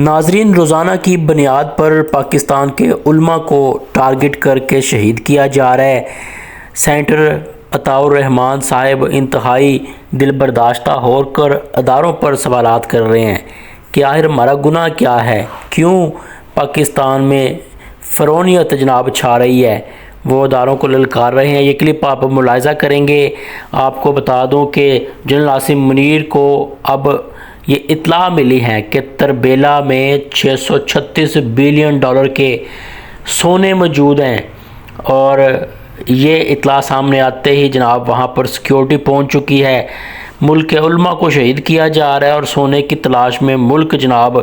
ناظرین، روزانہ کی بنیاد پر پاکستان کے علماء کو ٹارگٹ کر کے شہید کیا جا رہا ہے۔ سینیٹر عطاء الرحمان صاحب انتہائی دل برداشتہ ہو کر اداروں پر سوالات کر رہے ہیں کہ آخر ہمارا گناہ کیا ہے، کیوں پاکستان میں فرعونیت جناب چھا رہی ہے۔ وہ اداروں کو للکار رہے ہیں۔ یہ کلپ آپ ملاحظہ کریں گے۔ آپ کو بتا دوں کہ جنرل عاصم منیر کو اب یہ اطلاع ملی ہے کہ تربیلا میں 636 بلین ڈالر کے سونے موجود ہیں، اور یہ اطلاع سامنے آتے ہی جناب وہاں پر سیکیورٹی پہنچ چکی ہے۔ ملک کے علماء کو شہید کیا جا رہا ہے اور سونے کی تلاش میں ملک جناب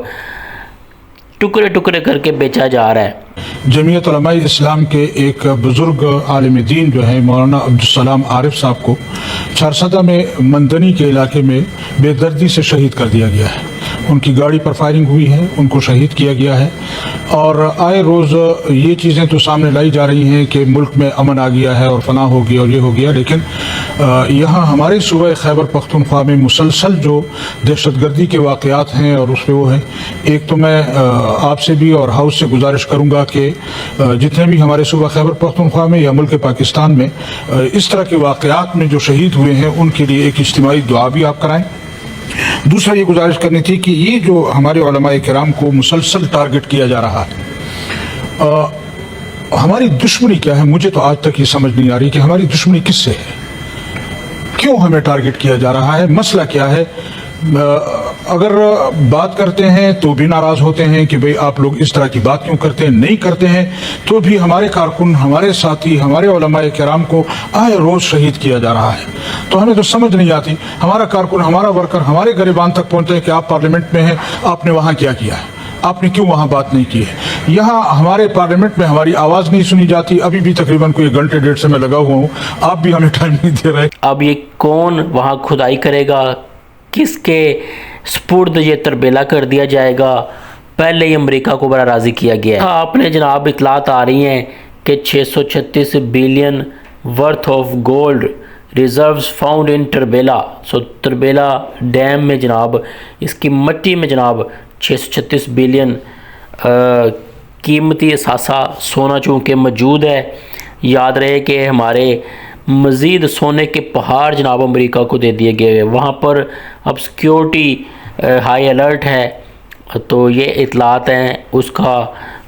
ٹکڑے ٹکڑے کر کے بیچا جا رہا ہے۔ جمعیت علماء اسلام کے ایک بزرگ عالم دین جو ہے مولانا عبدالسلام عارف صاحب کو چارسدہ میں مندنی کے علاقے میں بے دردی سے شہید کر دیا گیا ہے۔ ان کی گاڑی پر فائرنگ ہوئی ہے، ان کو شہید کیا گیا ہے، اور آئے روز یہ چیزیں تو سامنے لائی جا رہی ہیں کہ ملک میں امن آ گیا ہے اور فلاں ہو گیا اور یہ ہو گیا، لیکن یہاں ہمارے صوبہ خیبر پختونخوا میں مسلسل جو دہشت گردی کے واقعات ہیں اور اس پہ وہ ہیں، ایک تو میں آپ سے بھی اور ہاؤس سے گزارش کروں گا کہ جتنے بھی ہمارے صوبہ خیبر پختونخوا میں یا ملک پاکستان میں اس طرح کے واقعات میں جو شہید ہوئے ہیں ان کے لیے ایک اجتماعی دعا بھی آپ کرائیں۔ دوسرا یہ گزارش کرنی تھی کہ یہ جو ہمارے علماء کرام کو مسلسل ٹارگٹ کیا جا رہا ہے، ہماری دشمنی کیا ہے؟ مجھے تو آج تک یہ سمجھ نہیں آ رہی کہ ہماری دشمنی کس سے ہے، کیوں ہمیں ٹارگٹ کیا جا رہا ہے، مسئلہ کیا ہے۔ اگر بات کرتے ہیں تو بھی ناراض ہوتے ہیں کہ بھئی آپ لوگ اس طرح کی بات کیوں کرتے ہیں، نہیں کرتے ہیں تو بھی ہمارے کارکن، ہمارے ساتھی، ہمارے علماء کرام کو آئے روز شہید کیا جا رہا ہے۔ تو ہمیں تو سمجھ نہیں آتی، ہمارا کارکن، ہمارا ورکر ہمارے گریبان تک پہنچتے ہیں کہ آپ پارلیمنٹ میں ہیں، آپ نے وہاں کیا کیا ہے، آپ نے کیوں وہاں بات نہیں کی ہے۔ یہاں ہمارے پارلیمنٹ میں ہماری آواز نہیں سنی جاتی۔ ابھی بھی تقریباً کوئی گھنٹے ڈیڑھ سے میں لگا ہوا ہوں، آپ بھی ہمیں ٹائم نہیں دے رہے۔ اب یہ کون وہاں کھدائی کرے گا، کس کے سپرد یہ تربیلا کر دیا جائے گا؟ پہلے ہی امریکہ کو بڑا راضی کیا گیا ہے۔ آپ نے جناب اطلاعات آ رہی ہیں کہ 636 billion worth of gold reserves found in Tarbela. Tarbela dam میں جناب اس کی مٹی میں جناب 636 بلین قیمتی اثاثہ سونا چونکہ موجود ہے۔ یاد رہے کہ ہمارے مزید سونے کے پہاڑ جناب امریکہ کو دے دیے گئے، وہاں پر اب سیکیورٹی ہائی الرٹ ہے۔ تو یہ اطلاعات ہیں، اس کا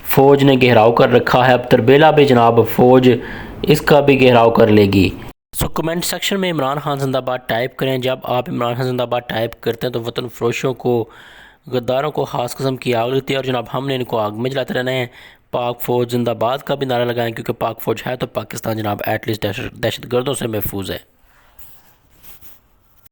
فوج نے گھیراؤ کر رکھا ہے۔ اب تربیلا بھی جناب فوج اس کا بھی گھیراؤ کر لے گی۔ کمنٹ سیکشن میں عمران خان زندہ باد ٹائپ کریں۔ جب آپ عمران خان زندہ باد ٹائپ کرتے ہیں تو وطن فروشوں کو، غداروں کو خاص قسم کی آگ لگتی ہے، اور جناب ہم نے ان کو آگ میں جلاتے رہنا ہے۔ پاک فوج زندہ باد کا بھی نعرہ لگائیں، کیونکہ پاک فوج ہے تو پاکستان جناب ایٹ لیسٹ دہشت گردوں سے محفوظ ہے۔